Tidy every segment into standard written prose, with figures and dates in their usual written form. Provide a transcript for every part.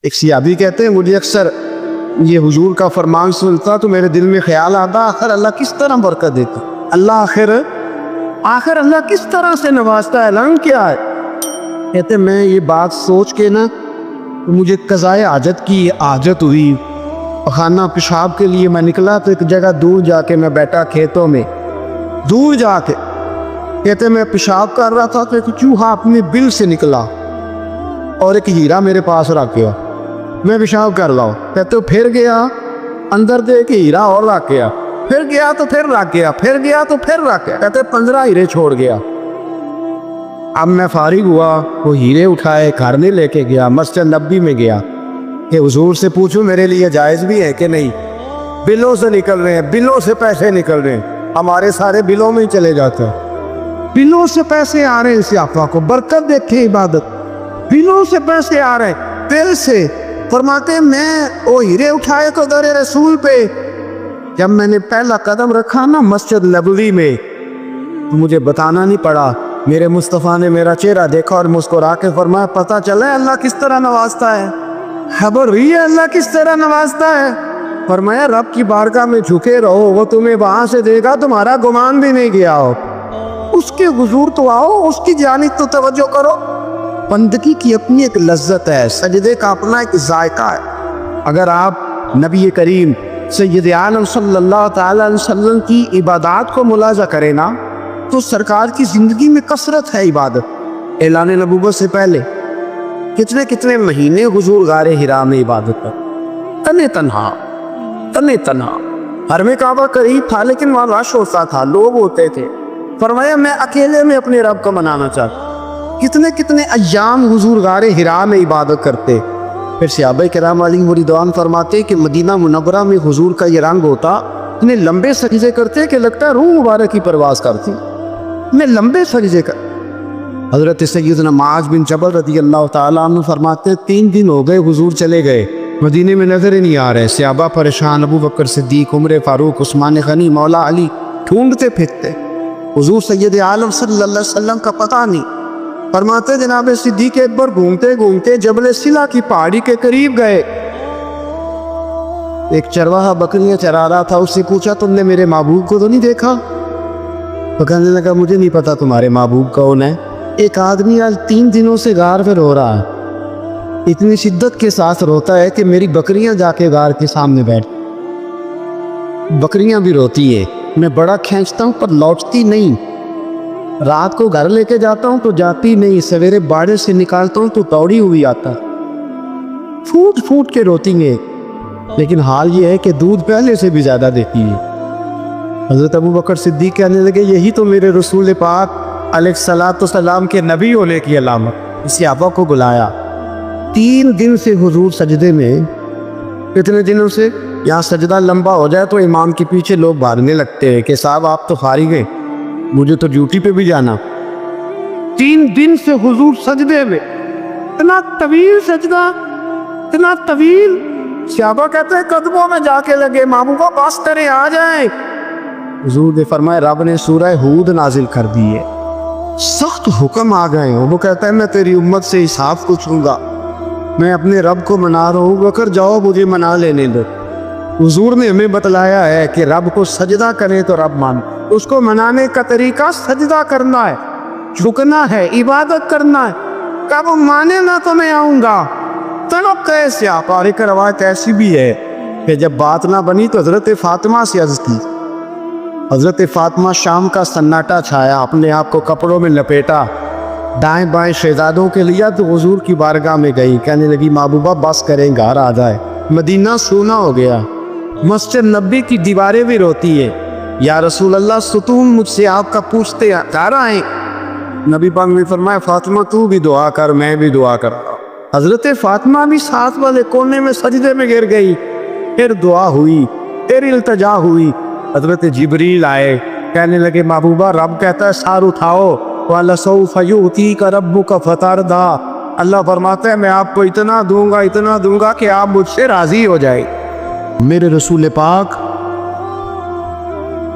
ایک سیابی کہتے ہیں مجھے اکثر یہ حضور کا فرمان سنتا تو میرے دل میں خیال آتا آخر اللہ کس طرح برکت دیتا، اللہ آخر اللہ کس طرح سے نوازتا ہے، اعلان کیا ہے؟ کہتے میں یہ بات سوچ کے نا مجھے قضائے حاجت کی حاجت ہوئی، خانہ پیشاب کے لیے میں نکلا تو ایک جگہ دور جا کے میں بیٹھا کھیتوں میں، دور جا کے کہتے میں پیشاب کر رہا تھا تو ایک چوہا اپنے بل سے نکلا اور ایک ہیرا میرے پاس رکھ گیا، میں پیشاب کر رہا ہوں، کہتے پھر گیا اندر دے کے ہیرا اور رکھ گیا، پھر گیا تو پھر رکھ گیا، پھر گیا تو پھر رکھ گیا، کہتے 15 ہیرے چھوڑ گیا۔ اب میں فارغ ہوا، وہ ہیرے اٹھائے گھر میں لے کے گیا، مسجد نبوی میں گیا کہ حضور سے پوچھوں میرے لیے جائز بھی ہے کہ نہیں، بلوں سے نکل رہے ہیں، بلوں سے پیسے نکل رہے ہیں، ہمارے سارے بلوں میں ہی چلے جاتے ہیں، بلوں سے پیسے آ رہے ہیں، سیاپا کو برکت دیکھیں، عبادت بلوں سے پیسے آ رہے ہیں، دل سے فرماتے ہیں میں وہ ہیرے اٹھائے تو در رسول پہ جب میں نے پہلا قدم رکھا نا مسجد نبوی میں تو مجھے بتانا نہیں پڑا، میرے مصطفیٰ نے میرا چہرہ دیکھا اور مسکرا کے فرمایا پتہ چلا ہے اللہ کس طرح نوازتا ہے، خبر ہوئی ہے اللہ کس طرح نوازتا ہے؟ فرمایا رب کی بارگاہ میں جھکے رہو، وہ تمہیں وہاں سے دے گا تمہارا گمان بھی نہیں گیا ہو، اس کے حضور تو آؤ، اس کی جانب تو توجہ کرو۔ بندگی کی اپنی ایک لذت ہے، سجدے کا اپنا ایک ذائقہ ہے۔ اگر آپ نبی کریم سید عالم صلی اللہ تعالی علیہ وسلم کی عبادات کو ملاحظہ کریں نا تو سرکار کی زندگی میں کثرت ہے عبادت۔ اعلان نبوت سے پہلے کتنے مہینے حضور غار حرا میں عبادت پر تنے تنہا، حرم کعبہ قریب تھا لیکن وہاں رش ہوتا تھا، لوگ ہوتے تھے، فرمایا میں اکیلے میں اپنے رب کو منانا چاہتا، کتنے ایام حضور غار حرا میں عبادت کرتے۔ پھر صحابہ کرام علیہم رضوان فرماتے کہ مدینہ منورہ میں حضور کا یہ رنگ ہوتا، اتنے لمبے سجدے کرتے کہ لگتا ہے روح مبارک کی پرواز کرتی، اتنے لمبے سجدے کر۔ حضرت سیدنا معاذ بن جبل رضی اللہ تعالیٰ عنہ فرماتے 3 دن ہو گئے حضور چلے گئے، مدینے میں نظر ہی نہیں آ رہے، صحابہ پریشان، ابو بکر صدیق، عمر فاروق، عثمان غنی، مولا علی ڈھونڈتے پھرتے، حضور سید عالم صلی اللہ علیہ وسلم کا پتہ نہیں۔ فرماتے جناب صدیق اکبر گھومتے گھومتے جبل سلا کی پہاڑی کے قریب گئے، ایک چرواہا بکریاں چرا رہا تھا، اس سے پوچھا تم نے میرے محبوب کو تو نہیں دیکھا؟ تو کہنے لگا مجھے نہیں پتا تمہارے محبوب کون ہے۔ ایک آدمی آج 3 دنوں سے غار پہ رو رہا ہے، اتنی شدت کے ساتھ روتا ہے کہ میری بکریاں جا کے غار کے سامنے بیٹھ، بکریاں بھی روتی ہیں، میں بڑا کھینچتا ہوں پر لوٹتی نہیں، رات کو گھر لے کے جاتا ہوں تو جاتی نہیں، سویرے باڑے سے نکالتا ہوں تو دوڑی ہوئی آتا، پھوٹ پھوٹ کے روتی ہیں، لیکن حال یہ ہے کہ دودھ پہلے سے بھی زیادہ دیتی ہے۔ حضرت ابو بکر صدیق کہنے لگے یہی تو میرے رسول پاک علیہ السلام کے نبی ہونے کی علامت۔ اس صحابہ کو بلایا، 3 دن سے حضور سجدے میں، کتنے دنوں سے؟ یہاں سجدہ لمبا ہو جائے تو امام کے پیچھے لوگ بھاگنے لگتے ہیں کہ صاحب آپ تو فارغ ہیں، مجھے تو ڈیوٹی پہ بھی جانا۔ 3 دن سے حضور سجدے میں، اتنا طویل سجدہ، اتنا طویل، صحابہ کہتے ہیں قدموں میں جا کے لگے، محبوبہ پاس کریں آ جائیں۔ حضور نے فرمایا رب نے سورہ ہود نازل کر دی ہے، سخت حکم آ گئے ہیں، وہ کہتا ہے میں تیری امت سے حساب پوچھوں گا، میں اپنے رب کو منا رہا ہوں، بکر جاؤ مجھے منا لینے دو۔ حضور نے ہمیں بتلایا ہے کہ رب کو سجدہ کریں تو رب مان، اس کو منانے کا طریقہ سجدہ کرنا ہے، جھکنا ہے، عبادت کرنا ہے، کب مانے نہ تو میں آؤں گا۔ چلو کیسے آپ، اور ایک روایت ایسی بھی ہے کہ جب بات نہ بنی تو حضرت فاطمہ سے عرض کی، حضرت فاطمہ شام کا سناٹا چھایا، اپنے آپ کو کپڑوں میں لپیٹا، دائیں بائیں شہزادوں کے لیا تو حضور کی بارگاہ میں گئی، کہنے لگی محبوبہ بس کریں گھر آ جائے، مدینہ سونا ہو گیا، مسجد نبی کی دیواریں بھی روتی ہے، یا رسول اللہ ستون مجھ سے آپ کا پوچھتے گھر آئیں۔ نبی پاک نے فرمایا فاطمہ تو بھی دعا کر، میں بھی دعا کر۔ حضرت فاطمہ بھی ساتھ والے کونے میں سجدے میں گر گئی، پھر دعا ہوئی، پھر التجا ہوئی، حضرت جبریل آئے، کہنے لگے محبوبہ رب کہتا ہے سار اٹھاؤ، وَلَسَوْفَ يُؤْتِيكَ رَبُّكَ فَتَرْضَىٰ، اللہ فرماتا ہے میں آپ کو اتنا دوں گا کہ آپ مجھ سے راضی ہو جائے۔ میرے رسول پاک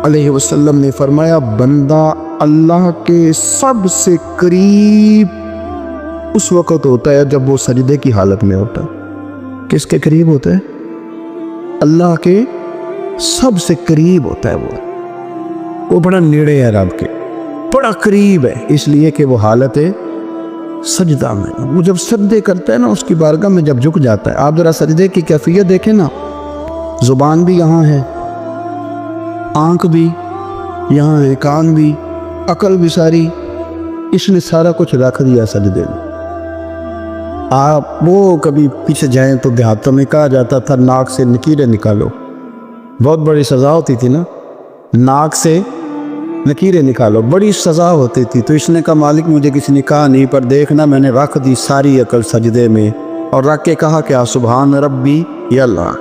علیہ وسلم نے فرمایا بندہ اللہ کے سب سے قریب اس وقت ہوتا ہے جب وہ سجدے کی حالت میں ہوتا ہے۔ کس کے قریب ہوتا ہے؟ اللہ کے سب سے قریب ہوتا ہے وہ بڑا نیڑے ہے رب کے، بڑا قریب ہے، اس لیے کہ وہ حالت سجدہ میں، وہ جب سجدے کرتا ہے نا اس کی بارگاہ میں جب جھک جاتا ہے، آپ ذرا سجدے کی کیفیت دیکھیں نا، زبان بھی یہاں ہے، آنکھ بھی یہاں ہے، کان بھی، عقل بھی ساری، اس نے سارا کچھ رکھ دیا سجدے میں۔ آپ وہ کبھی پیچھے جائیں تو دیہاتوں میں کہا جاتا تھا ناک سے نکیریں نکالو، بہت بڑی سزا ہوتی تھی نا، ناک سے نکیریں نکالو، بڑی سزا ہوتی تھی۔ تو اس نے کہا مالک مجھے کسی نے کہا نہیں، پر دیکھنا میں نے رکھ دی ساری عقل سجدے میں، اور رکھ کے کہا کیا؟ سبحان ربی یا اللہ،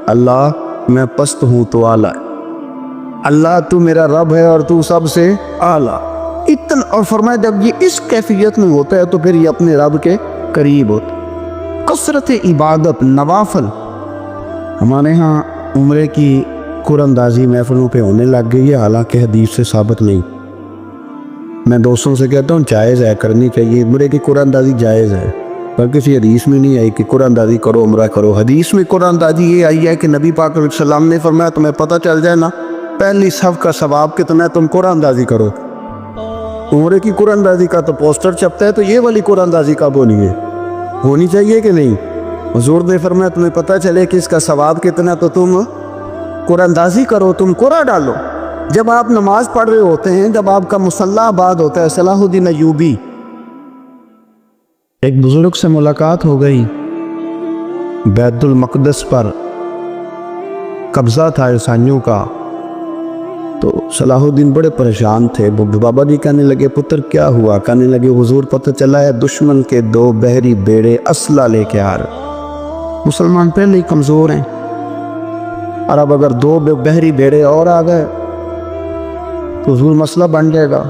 اللہ میں پست ہوں تو اعلیٰ، اللہ تو میرا رب ہے اور تو سب سے اعلیٰ اتنا۔ اور فرمایا جب یہ اس کیفیت میں ہوتا ہے تو پھر یہ اپنے رب کے قریب ہوتا ہے۔ کثرت عبادت، نوافل، ہمارے ہاں عمرے کی قرآن اندازی محفلوں پہ ہونے لگ گئی ہے، حالانکہ حدیث سے ثابت نہیں۔ میں دوستوں سے کہتا ہوں جائز ہے، کرنی چاہیے، عمرے کی قرآن اندازی جائز ہے، پر کسی حدیث میں نہیں آئی کہ قرآن اندازی کرو عمرہ کرو۔ حدیث میں قرآن اندازی یہ آئی ہے کہ نبی پاک علیہ السلام نے فرمایا تمہیں پتہ چل جائے نا پہلی صف کا ثواب کتنا ہے، تم قرآن اندازی کرو۔ عمرے کی قرآن اندازی کا تو پوسٹر چھپتا ہے، تو یہ والی قرآن اندازی کب ہونی ہے؟ ہونی چاہیے کہ نہیں؟ حضور نے فرمایا تمہیں پتہ چلے کہ اس کا ثواب کتنا تو تم قرآن اندازی کرو، تم قرآن ڈالو۔ جب آپ نماز پڑھ رہے ہوتے ہیں، جب آپ کا مصلی آباد ہوتا ہے، صلاح الدین ایوبی، ایک بزرگ سے ملاقات ہو گئی، بیت المقدس پر قبضہ تھا عیسائیوں کا، تو صلاح الدین بڑے پریشان تھے۔ بابا جی کہنے لگے پتر کیا ہوا؟ کہنے لگے حضور پتہ چلا ہے دشمن کے 2 بحری بیڑے اسلحہ لے کے آ رہے، مسلمان پہلے ہی کمزور ہیں، اور اب اگر 2 بحری بیڑے اور آ گئے تو حضور مسئلہ بن جائے گا۔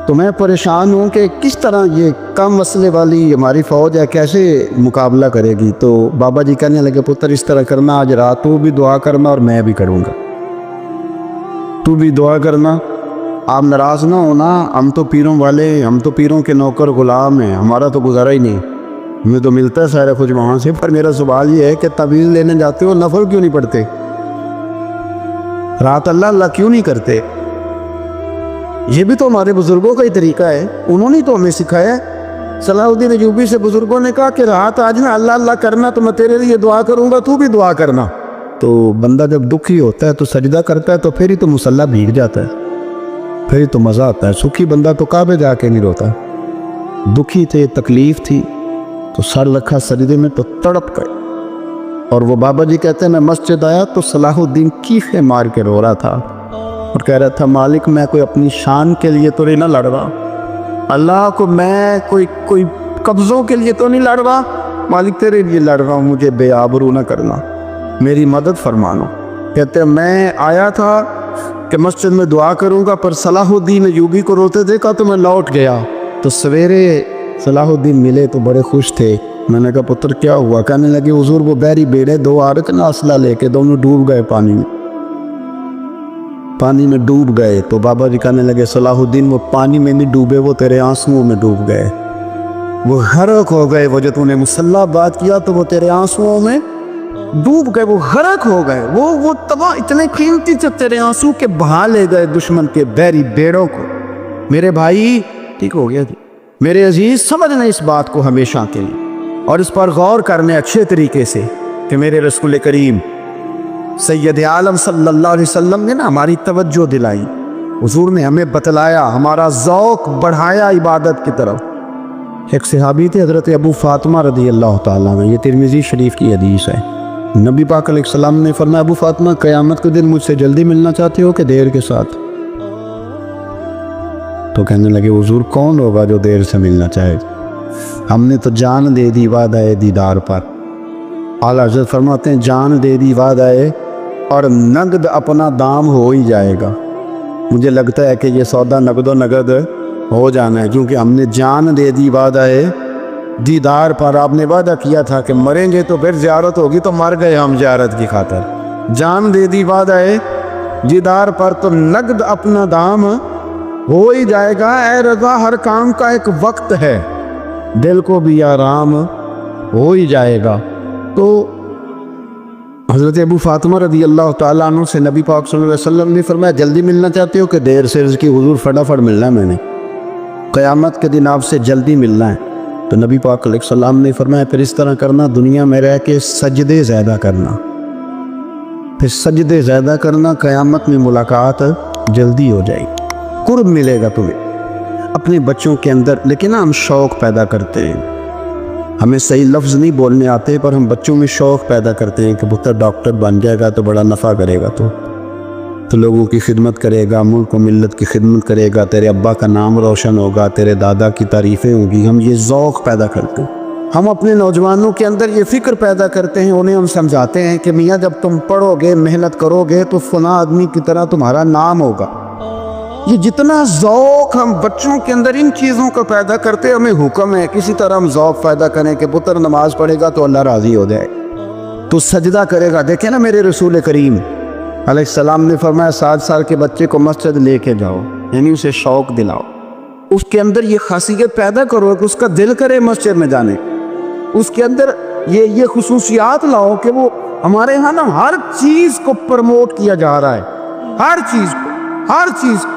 تو میں پریشان ہوں کہ کس طرح یہ کم مسئلے والی ہماری فوج ہے کیسے مقابلہ کرے گی۔ تو بابا جی کہنے لگے پتر اس طرح کرنا، آج رات تو بھی دعا کرنا اور میں بھی کروں گا، تو بھی دعا کرنا، آپ ناراض نہ ہونا، ہم تو پیروں والے، ہم تو پیروں کے نوکر غلام ہیں، ہمارا تو گزارا ہی نہیں، ہمیں تو ملتا ہے سارا کچھ وہاں سے۔ پر میرا سوال یہ ہے کہ تعویذ لینے جاتے ہو نفل کیوں نہیں پڑھتے؟ رات اللہ اللہ کیوں نہیں کرتے؟ یہ بھی تو ہمارے بزرگوں کا ہی طریقہ ہے، انہوں نے تو ہمیں سکھایا ہے۔ صلاح الدین ایوبی سے بزرگوں نے کہا کہ رات آج نا اللہ اللہ کرنا، تو میں تیرے لیے دعا کروں گا، تو بھی دعا کرنا۔ تو بندہ جب دکھی ہوتا ہے تو سجدہ کرتا ہے، تو پھر ہی تو مصلی بھیگ جاتا ہے، پھر ہی تو مزہ آتا ہے۔ سکھی بندہ تو کعبے جا کے نہیں روتا، دکھی تھے، تکلیف تھی، تو سر رکھا سجدے میں تو تڑپ گئے۔ اور وہ بابا جی کہتے ہیں میں مسجد آیا تو صلاح الدین چیخیں مار کے رو رہا تھا اور کہہ رہا تھا مالک میں کوئی اپنی شان کے لیے تو نہیں نہ لڑ رہا، اللہ کو میں کوئی قبضوں کے لیے تو نہیں لڑ رہا، مالک تیرے لیے لڑ رہا ہوں، مجھے بے آبرو نہ کرنا، میری مدد فرمانو۔ کہتے ہیں میں آیا تھا کہ مسجد میں دعا کروں گا، پر صلاح الدین ایوبی کو روتے دیکھا تو میں لوٹ گیا۔ تو سویرے صلاح الدین ملے تو بڑے خوش تھے۔ میں نے کہا پتر کیا ہوا؟ کہنے لگے حضور وہ بحری بیڑے 2 آ رہے تھے نا اسلحہ لے کے، دونوں ڈوب گئے پانی میں ڈوب گئے۔ تو بابا جی کہنے لگے صلاح الدین وہ پانی میں نہیں ڈوبے، وہ تیرے آنسوؤں میں ڈوب گئے، وہ غرق ہو گئے، وہ جو تو نے مصلی بات کیا تو وہ تیرے آنسوؤں میں ڈوب گئے، وہ غرق ہو گئے، وہ تباہ، اتنے قیمتی سے تیرے آنسو کے بہا لے گئے دشمن کے بحری بیڑوں کو۔ میرے بھائی ٹھیک ہو گیا، میرے عزیز سمجھنا اس بات کو ہمیشہ کے لیے، اور اس پر غور کرنے اچھے طریقے سے کہ میرے رسول کریم سید عالم صلی اللہ علیہ وسلم نے نا ہماری توجہ دلائی، حضور نے ہمیں بتلایا، ہمارا ذوق بڑھایا عبادت کی طرف۔ ایک صحابی تھے حضرت ابو فاطمہ رضی اللہ تعالیٰ عنہ، یہ ترمذی شریف کی حدیث ہے۔ نبی پاک علیہ السلام نے فرمایا ابو فاطمہ قیامت کے دن مجھ سے جلدی ملنا چاہتے ہو کہ دیر کے ساتھ؟ تو کہنے لگے حضور کون ہوگا جو دیر سے ملنا چاہے، ہم نے تو جان دے دی وعدہ دیدار پر۔ اعلیٰ حضرت فرماتے ہیں جان دے دی وعدہ اور نقد اپنا دام ہو ہی جائے گا۔ مجھے لگتا ہے کہ یہ سودا نقد و نقد ہو جانا ہے، کیونکہ ہم نے جان دے دی وعدہ دیدار پر۔ آپ نے وعدہ کیا تھا کہ مریں گے تو پھر زیارت ہوگی، تو مر گئے ہم زیارت کی خاطر۔ جان دے دی وعدہ دیدار پر، تو نقد اپنا دام ہو ہی جائے گا۔ اے رضا ہر کام کا ایک وقت ہے، دل کو بھی آرام ہو ہی جائے گا۔ تو حضرت ابو فاطمہ رضی اللہ تعالیٰ عنہ سے نبی پاک صلی اللہ علیہ وسلم نے فرمایا جلدی ملنا چاہتے ہو کہ دیر سے؟ رزق کی حضور فٹافٹ ملنا ہے، میں نے قیامت کے دن آپ سے جلدی ملنا ہے۔ تو نبی پاک علیہ السلام نے فرمایا پھر اس طرح کرنا، دنیا میں رہ کے سجدے زیادہ کرنا، پھر سجدے زیادہ کرنا، قیامت میں ملاقات جلدی ہو جائے گی، قرب ملے گا تمہیں اپنے بچوں کے اندر۔ لیکن ہم شوق پیدا کرتے ہیں، ہمیں صحیح لفظ نہیں بولنے آتے پر ہم بچوں میں شوق پیدا کرتے ہیں کہ پتر ڈاکٹر بن جائے گا تو بڑا نفع کرے گا، تو لوگوں کی خدمت کرے گا، ملک و ملت کی خدمت کرے گا، تیرے ابا کا نام روشن ہوگا، تیرے دادا کی تعریفیں ہوں گی۔ ہم یہ ذوق پیدا کرتے ہیں، ہم اپنے نوجوانوں کے اندر یہ فکر پیدا کرتے ہیں، انہیں ہم سمجھاتے ہیں کہ میاں جب تم پڑھو گے، محنت کرو گے تو فلاں آدمی کی طرح تمہارا نام ہوگا۔ یہ جتنا ذوق ہم بچوں کے اندر ان چیزوں کا پیدا کرتے، ہمیں حکم ہے کسی طرح ہم ذوق پیدا کریں کہ پتر نماز پڑھے گا تو اللہ راضی ہو جائے، تو سجدہ کرے گا۔ دیکھیں نا میرے رسول کریم علیہ السلام نے فرمایا 7 سال کے بچے کو مسجد لے کے جاؤ، یعنی اسے شوق دلاؤ، اس کے اندر یہ خاصیت پیدا کرو کہ اس کا دل کرے مسجد میں جانے، اس کے اندر یہ خصوصیات لاؤ کہ وہ ہمارے ہاں نا ہر چیز کو پروموٹ کیا جا رہا ہے، ہر چیز کو،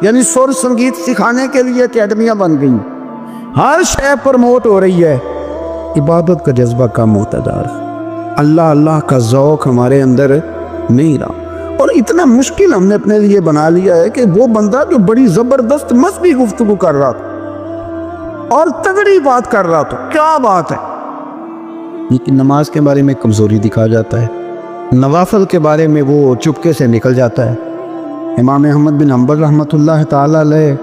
یعنی سر سنگیت سکھانے کے لیے اکیڈمیاں بن گئی، ہر شے پروموٹ ہو رہی ہے، عبادت کا جذبہ کم ہوتا جا رہا، اللہ کا ذوق ہمارے اندر نہیں رہا۔ اور اتنا مشکل ہم نے اپنے لیے بنا لیا ہے کہ وہ بندہ جو بڑی زبردست مذہبی گفتگو کر رہا تھا اور تگڑی بات کر رہا تھا، کیا بات ہے، لیکن نماز کے بارے میں کمزوری دکھا جاتا ہے، نوافل کے بارے میں وہ چپکے سے نکل جاتا ہے۔ امام احمد بن حنبل رحمۃ اللہ تعالیٰ علیہ،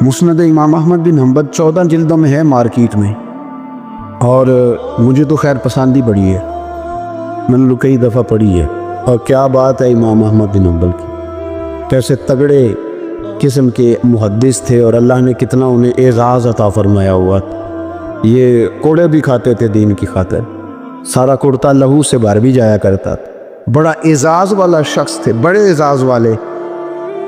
مسند امام احمد بن حنبل 14 جلدوں میں ہے مارکیٹ میں، اور مجھے تو خیر پسندی بڑی ہے، میں نے کئی دفعہ پڑھی ہے، اور کیا بات ہے امام احمد بن حنبل کی، کیسے تگڑے قسم کے محدث تھے اور اللہ نے کتنا انہیں اعزاز عطا فرمایا ہوا، یہ کوڑے بھی کھاتے تھے دین کی خاطر، سارا کرتا لہو سے باہر بھی جایا کرتا تھا، بڑا اعزاز والا شخص تھے، بڑے اعزاز والے،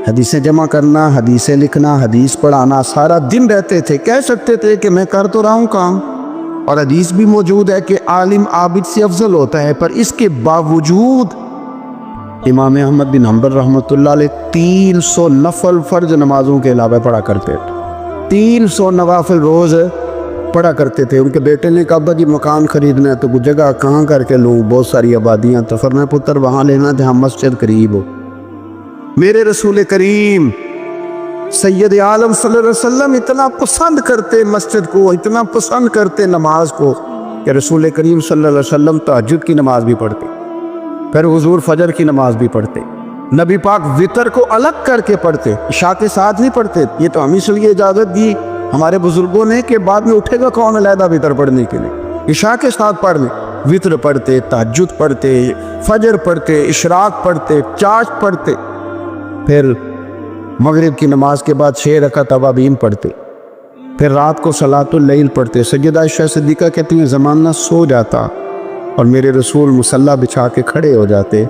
حدیثیں جمع کرنا، حدیثیں لکھنا، حدیث پڑھانا، سارا دن رہتے تھے، کہہ سکتے تھے کہ میں کر تو رہا ہوں کام، اور حدیث بھی موجود ہے کہ عالم عابد سے افضل ہوتا ہے، پر اس کے باوجود امام احمد بن حنبل رحمۃ اللہ علیہ 300 نفل فرض نمازوں کے علاوہ پڑھا کرتے تھے، 300 نوافل روز پڑھا کرتے تھے۔ ان کے بیٹے نے کہا جی مکان خریدنا ہے تو کچھ جگہ کہاں کر کے لوں، بہت ساری آبادیاں، تو فرمایا پتر وہاں لینا جہاں مسجد قریب ہو۔ میرے رسول کریم سید عالم صلی اللہ علیہ وسلم اتنا پسند کرتے مسجد کو، اتنا پسند کرتے نماز کو کہ رسول کریم صلی اللہ علیہ وسلم تہجد کی نماز بھی پڑھتے، پھر حضور فجر کی نماز بھی پڑھتے، نبی پاک وتر کو الگ کر کے پڑھتے، عشاء کے ساتھ نہیں پڑھتے۔ یہ تو ہمیں اس لیے اجازت دی ہمارے بزرگوں نے کہ بعد میں اٹھے گا کون علیحدہ وتر پڑھنے کے لیے، عشاء کے ساتھ پڑھ لیں، وتر پڑھتے، تہجد پڑھتے، فجر پڑھتے، اشراق پڑھتے، چاشت پڑھتے، پھر مغرب کی نماز کے بعد 6 رکعت اوابین پڑھتے، پھر رات کو صلاۃ اللیل پڑھتے۔ سیدہ عائشہ صدیقہ کہتی ہیں زمانہ سو جاتا اور میرے رسول مصلی بچھا کے کھڑے ہو جاتے،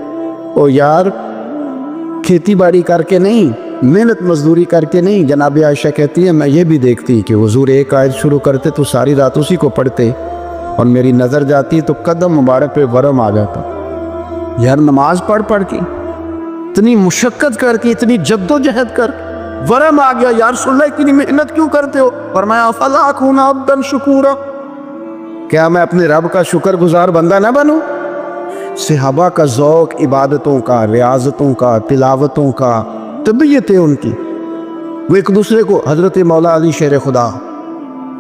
او یار کھیتی باڑی کر کے نہیں، محنت مزدوری کر کے نہیں۔ جناب عائشہ کہتی ہے میں یہ بھی دیکھتی کہ حضور ایک آیت شروع کرتے تو ساری رات اسی کو پڑھتے، اور میری نظر جاتی تو قدم مبارک پہ ورم آ جاتا۔ یار نماز پڑھ کے اتنی مشقت کر کے، اتنی جد و جہد کر ورم آ گیا، یا رسول اللہ اتنی محنت کیوں کرتے ہو؟ فرمایا افلا اکون عبدا شکورا، کیا میں اپنے رب کا شکر گزار بندہ نہ بنوں؟ صحابہ کا ذوق عبادتوں کا، ریاضتوں کا، تلاوتوں کا، طبیعت ہے ان کی، وہ ایک دوسرے کو، حضرت مولا علی شیر خدا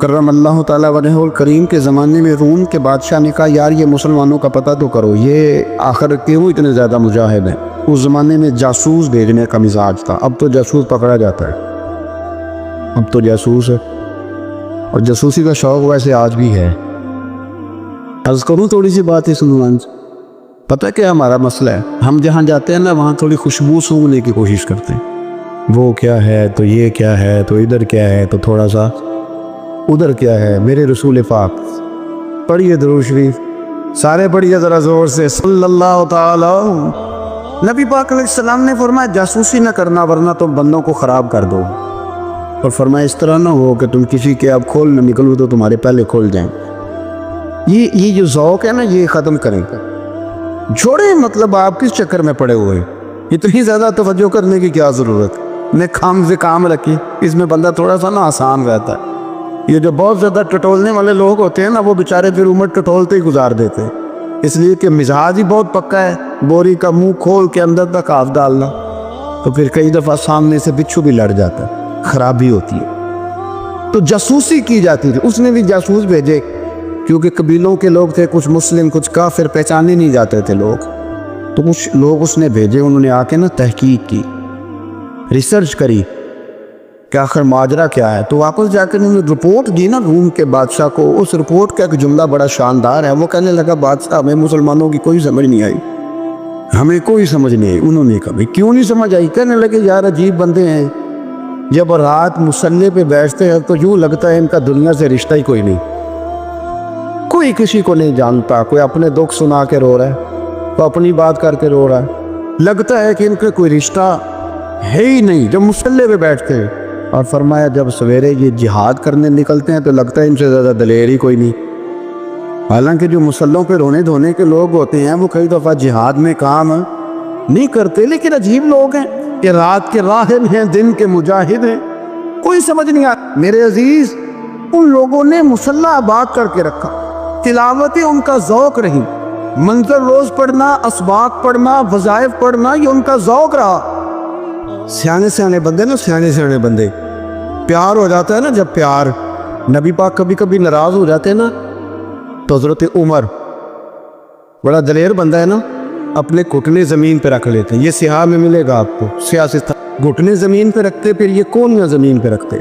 کرم اللہ تعالیٰ وجہہ الکریم کے زمانے میں روم کے بادشاہ نے کہا یار یہ مسلمانوں کا پتہ تو کرو، یہ آخر کیوں اتنے زیادہ مجاہد ہیں؟ اس زمانے میں جاسوس بھیجنے کا مزاج تھا، اب تو جاسوس پکڑا جاتا ہے، اب تو جاسوس ہے، اور جاسوسی کا شوق ویسے آج بھی ہے۔ عرض کروں تھوڑی سی بات ہے سلمان سے، پتہ کیا ہمارا مسئلہ ہے؟ ہم جہاں جاتے ہیں نا وہاں تھوڑی خوشبو سونگنے کی کوشش کرتے ہیں، وہ کیا ہے تو یہ کیا ہے تو ادھر کیا ہے تو تھوڑا سا ادھر کیا ہے۔ میرے رسول پاک پڑھیے درود شریف، سارے پڑھیے ذرا زور سے، صلی اللہ تعالی۔ نبی پاک علیہ السلام نے فرمایا جاسوسی نہ کرنا ورنہ تم بندوں کو خراب کر دو، اور فرمایا اس طرح نہ ہو کہ تم کسی کے اب کھول نہ نکلو تو تمہارے پہلے کھول جائیں۔ یہ جو ذوق ہے نا یہ ختم کریں گا. چھوڑے مطلب آپ کس چکر میں پڑے ہوئے ہیں, اتنی زیادہ توجہ کرنے کی کیا ضرورت نے کام سے کام رکھی. اس میں بندہ تھوڑا سا نا آسان رہتا ہے. یہ جو بہت زیادہ ٹٹولنے والے لوگ ہوتے ہیں نا وہ بیچارے پھر عمر ٹٹولتے ہی گزار دیتے ہیں, اس لیے کہ مزاج ہی بہت پکا ہے. بوری کا منہ کھول کے اندر تک ہاتھ ڈالنا تو پھر کئی دفعہ سامنے سے بچھو بھی لڑ جاتا ہے, خرابی ہوتی ہے. تو جاسوسی کی جاتی تھی, اس نے بھی جاسوس بھیجے کیونکہ قبیلوں کے لوگ تھے, کچھ مسلم کچھ کافر, پہچانے نہیں جاتے تھے لوگ. تو کچھ لوگ اس نے بھیجے, انہوں نے آ کے نا تحقیق کی, ریسرچ کری کہ آخر ماجرا کیا ہے. تو واپس جا کر انہوں نے رپورٹ دی نا روم کے بادشاہ کو. اس رپورٹ کا ایک جملہ بڑا شاندار ہے. وہ کہنے لگا بادشاہ ہمیں مسلمانوں کی کوئی سمجھ نہیں آئی, ہمیں کوئی سمجھ نہیں آئی. انہوں نے کہا کیوں نہیں سمجھ آئی؟ کہنے لگے یار عجیب بندے ہیں, جب رات مسلح پہ بیٹھتے ہیں تو یوں لگتا ہے ان کا دنیا سے رشتہ ہی کوئی نہیں, کوئی کسی کو نہیں جانتا. کوئی اپنے دکھ سنا کے رو رہا ہے, کوئی اپنی بات کر کے رو رہا ہے. لگتا ہے کہ ان کا کوئی رشتہ ہے ہی نہیں جب مسلح پہ بیٹھتے ہیں. اور فرمایا جب سویرے یہ جہاد کرنے نکلتے ہیں تو لگتا ہے ان سے زیادہ دلیر ہی کوئی نہیں. حالانکہ جو مسلحوں پہ رونے دھونے کے لوگ ہوتے ہیں وہ کئی دفعہ جہاد میں کام نہیں کرتے, لیکن عجیب لوگ ہیں کہ رات کے راہب ہیں, دن کے مجاہد ہیں, کوئی سمجھ نہیں آتا. میرے عزیز ان لوگوں نے مسلح آباد کر کے رکھا, تلاوتیں ان کا ذوق رہی, منظر روز پڑھنا, اسباق پڑھنا, وظائف پڑھنا, یہ ان کا ذوق رہا. سیانے سیانے بندے نا, سیانے سیانے بندے, پیار ہو جاتا ہے نا, جب پیار, نبی پاک کبھی کبھی ناراض ہو جاتے ہیں نا تو حضرت عمر بڑا دلیر بندہ ہے نا, اپنے گھٹنے زمین پہ رکھ لیتے ہیں. یہ سیاہ میں ملے گا آپ کو, سیاست گھٹنے زمین پہ رکھتے, پھر یہ کونیاں زمین پہ رکھتے,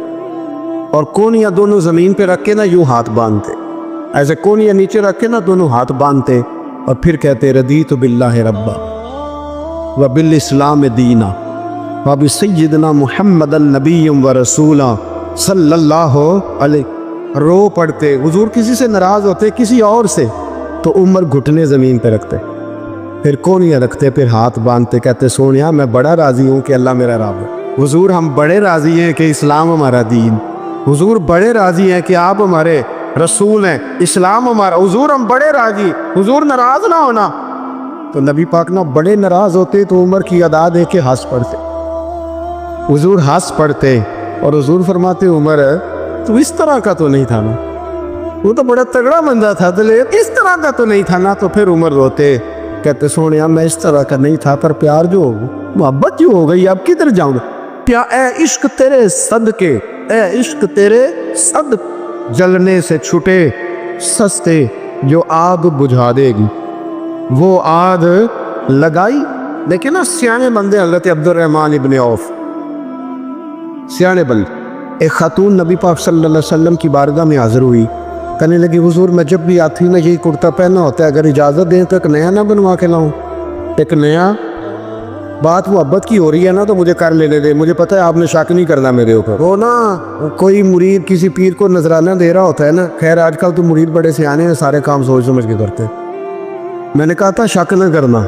اور کونیاں دونوں زمین پہ رکھ کے نا یوں ہاتھ باندھتے, ایسے کونیاں نیچے رکھ کے نا دونوں ہاتھ باندھتے, اور پھر کہتے رضیت باللہ ربا وبالاسلام دینا وبسیدنا محمد النبی ورسولا صلی اللہ علیہ. رو پڑھتے. حضور کسی سے ناراض ہوتے, کسی اور سے, تو عمر گھٹنے زمین پہ رکھتے, پھر کونیاں رکھتے, پھر ہاتھ باندھتے, کہتے سونیا میں بڑا راضی ہوں کہ اللہ میرا رب ہے. حضور ہم بڑے راضی ہیں کہ اسلام ہمارا دین, حضور بڑے راضی ہیں کہ آپ ہمارے رسول ہیں, اسلام ہمارا, حضور ہم بڑے راضی, حضور ناراض نہ ہونا. تو نبی پاک نہ بڑے ناراض ہوتے تو عمر کی ادا دے کے ہنس پڑتے, حضور ہنس پڑتے, اور حضور فرماتے عمر تو اس طرح کا تو نہیں تھا نا, وہ تو بڑا تگڑا بندہ تھا, اس طرح کا تو نہیں تھا نا. تو پھر عمر روتے, کہتے سونیا میں اس طرح کا نہیں تھا, پر پیار جو ہو, محبت جو ہو گئی, اب کدھر جاؤں گا. اے عشق تیرے صدقے, اے عشق تیرے صدقے, جلنے سے چھٹے سستے جو آگ بجھا دے گی, وہ آگ لگائی. لیکن نا سیانے بندے حضرت عبد الرحمن ابن عوف, سیانے بندے. ایک خاتون نبی پاک صلی اللہ علیہ وسلم کی بارگاہ میں حاضر ہوئی, کہنے لگی حضور میں جب بھی آتی نا یہی کرتا پہنا ہوتا ہے, اگر اجازت دیں تو ایک نیا نہ بنوا کے لاؤں, ایک نیا. بات محبت کی ہو رہی ہے نا تو مجھے کر لینے دے, مجھے پتہ ہے آپ نے شک نہیں کرنا میرے اوپر. وہ نا کوئی مرید کسی پیر کو نذرانہ دے رہا ہوتا ہے نا, خیر آج کل تو مرید بڑے سیانے ہیں, سارے کام سوچ سمجھ کے کرتے. میں نے کہا تھا شک نہ کرنا,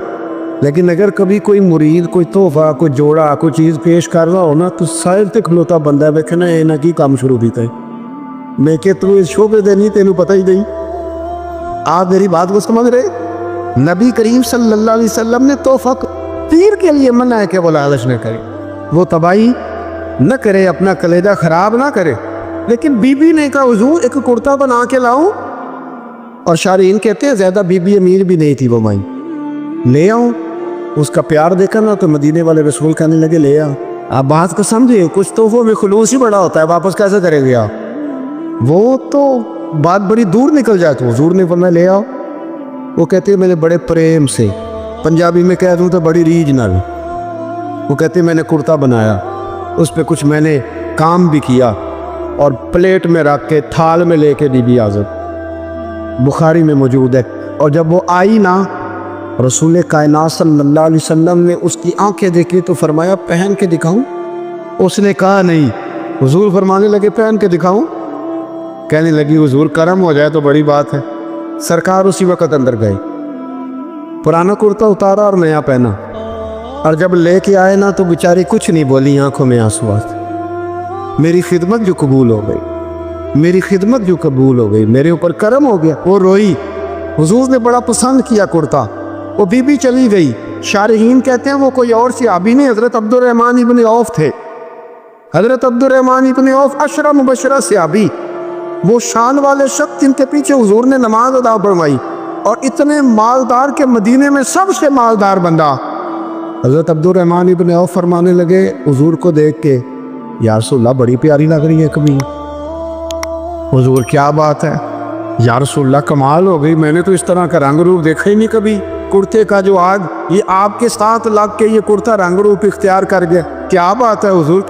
لیکن اگر کبھی کوئی مرید کوئی تحفہ, کوئی جوڑا, کوئی چیز پیش کر رہا ہو نا تو سائل تے کھلوتا بندہ ہے, ویکھنا یہ نہ کی کام شروع کیتا ہے. میں کہ تو اس شعبے دے نہیں, تینوں پتہ ہی نہیں. آپ میری بات کو سمجھ رہے؟ نبی کریم صلی اللہ علیہ وسلم نے تحفہ پیر کے لیے منع ہے کہ وہ لالچ نہ کرے, وہ تباہی نہ کرے, اپنا کلیجہ خراب نہ کرے. لیکن بی بی نے کہا حضور ایک کرتا بنا کے لاؤں, اور شارعین کہتے ہیں زیادہ بی بی امیر بھی نہیں تھی وہ مائی, لے آؤں. اس کا پیار دیکھا نا تو مدینے والے رسول کہنے لگے لے آؤ. آپ بات کو سمجھے, کچھ تحفوں میں خلوص ہی بڑا ہوتا ہے, واپس کیسے کرے گے آپ؟ وہ تو بات بڑی دور نکل جائے. تو حضور نے فرمایا لے آؤ. وہ کہتے ہیں میں نے بڑے پریم سے, پنجابی میں کہہ دوں تو بڑی ریج نہ بھی, وہ کہتے ہیں میں نے کرتا بنایا, اس پہ کچھ میں نے کام بھی کیا, اور پلیٹ میں رکھ کے تھال میں لے کے دی بھی حضرت, بخاری میں موجود ہے. اور جب وہ آئی نا رسول کائنات صلی اللہ علیہ وسلم نے اس کی آنکھیں دیکھی تو فرمایا پہن کے دکھاؤں؟ اس نے کہا نہیں. حضور فرمانے لگے پہن کے دکھاؤں؟ کہنے لگی حضور کرم ہو جائے تو بڑی بات ہے. سرکار اسی وقت اندر گئے, پرانا کرتا اتارا اور نیا پہنا, اور جب لے کے آئے نا تو بیچاری کچھ نہیں بولی, آنکھوں میں آنسو آتے. میری خدمت جو قبول ہو گئی, میری خدمت جو قبول ہو گئی، میرے اوپر کرم ہو گیا۔ وہ روئی، حضور نے بڑا پسند کیا کرتا۔ وہ بی بی چلی گئی۔ شارحین کہتے ہیں وہ کوئی اور صحابی نہیں، حضرت عبد الرحمن ابن عوف تھے۔ حضرت عبد الرحمن ابن عوف عشرہ مبشرہ صحابی، وہ شان والے شخص جن کے پیچھے حضور نے نماز ادا فرمائی، اور اتنے مالدار کے مدینے میں سب سے مالدار بندہ۔ حضرت عبد الرحمن ابن عوف فرمانے لگے حضور کو دیکھ کے، یا رسول اللہ بڑی پیاری لگ رہی ہے کبھی۔ حضور کیا بات ہے یا رسول اللہ، کمال ہو گئی، میں نے تو اس طرح کا رنگ روپ دیکھا ہی نہیں کبھی۔ کرتے کا جو آج یہ آپ کے ساتھ لگ کے یہ کرتا رنگ روپ اختیار کر گیا، کیا بات ہے حضور۔